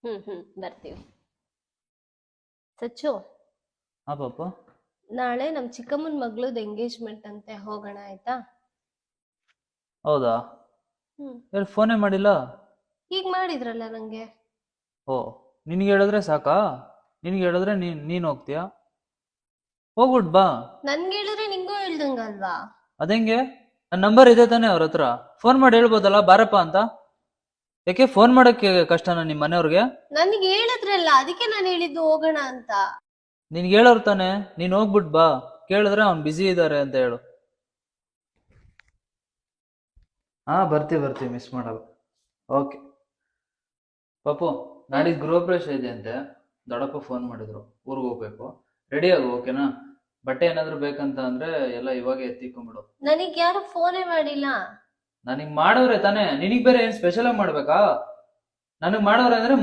ಬರ್ತೀವಿ. ಸಚ್ಚು, ಹಾ ಪಾಪ. ನಾಳೆ ನಮ್ ಚಿಕ್ಕಮ್ಮನ ಮಗಳದ್ ಎಂಗೇಜ್ಮೆಂಟ್ ಅಂತೆ, ಹೋಗೋಣ ಆಯ್ತಾ? ಹೌದಾ? ಹ್ಮ್. ಫೋನೇ ಮಾಡಿಲ್ಲ. ಈಗ ಮಾಡಿದ್ರಲ್ಲ ನಂಗೆ. ಓ, ನಿನ್ಗೆ ಹೇಳಿದ್ರೆ ಸಾಕಾ? ನಿನ್ಗೆ ಹೇಳಿದ್ರೆ ನೀನ್ ಹೋಗ್ತೀಯಾ? ಹೋಗ್ಬಿಟ್ ಬಾ. ನನ್ಗೆ ಹೇಳಿದ್ರೆ ನಿಂಗೂ ಹೇಳ್ದಂಗಲ್ವಾ? ಅതെಂಗೆ? ನನ್ನ ನಂಬರ್ ಇದೆ ತಾನೆ ಅವ್ರ ಹತ್ರ, ಫೋನ್ ಮಾಡಿ ಹೇಳ್ಬೋದಲ್ಲ ಬಾರಪ್ಪ ಅಂತ. ಯಾಕೆ ಫೋನ್ ಮಾಡಕ್ಕೆ ಕಷ್ಟನಾ ನಿಮ್ ಮನೆಯವ್ರಿಗೆ? ನನ್ಗೆ ಹೇಳಿದ್ರಲ್ಲ, ಅದಕ್ಕೆ ನಾನು ಹೇಳಿದ್ದು ಹೋಗೋಣ ಅಂತ. ನಿನ್ಗೆ ಹೇಳೋರು ತಾನೆ, ನೀನ್ ಹೋಗ್ಬಿಟ್ ಬಾ. ಕೇಳಿದ್ರೆ ಅವ್ನ್ ಬ್ಯುಸಿ ಇದಾರೆ ಅಂತ ಹೇಳು. ಹಾ, ಬರ್ತೀವಿ, ಮಿಸ್ ಮಾಡಲ್ಲ. ಓಕೆ ಪಾಪು, ನಾಡಿದ್ದು ಗೃಹಪ್ರವೇಶ ಇದೆ ಅಂತೆ. ದೊಡ್ಡಪ್ಪ ಫೋನ್ ಮಾಡಿದ್ರು, ಊರಿಗೆ ಹೋಗ್ಬೇಕು. ರೆಡಿ ಆಗು, ಓಕೆನಾ? ಬಟ್ಟೆ ಏನಾದ್ರು ಬೇಕಂತ ಅಂದ್ರೆ ಎಲ್ಲ ಇವಾಗ ಎತ್ತಿಕೊಂಡ್ಬಿಡು. ನನಗ್ ಯಾರು ಫೋನೇ ಮಾಡಿಲ್ಲ. ನನಗ್ ಮಾಡವ್ರೆ ತಾನೆ, ನಿನಗ್ ಬೇರೆ ಏನ್ ಸ್ಪೆಷಲ್ ಆಗಿ ಮಾಡ್ಬೇಕಾ? ನನಗ್ ಮಾಡವ್ರೆ ಅಂದ್ರೆ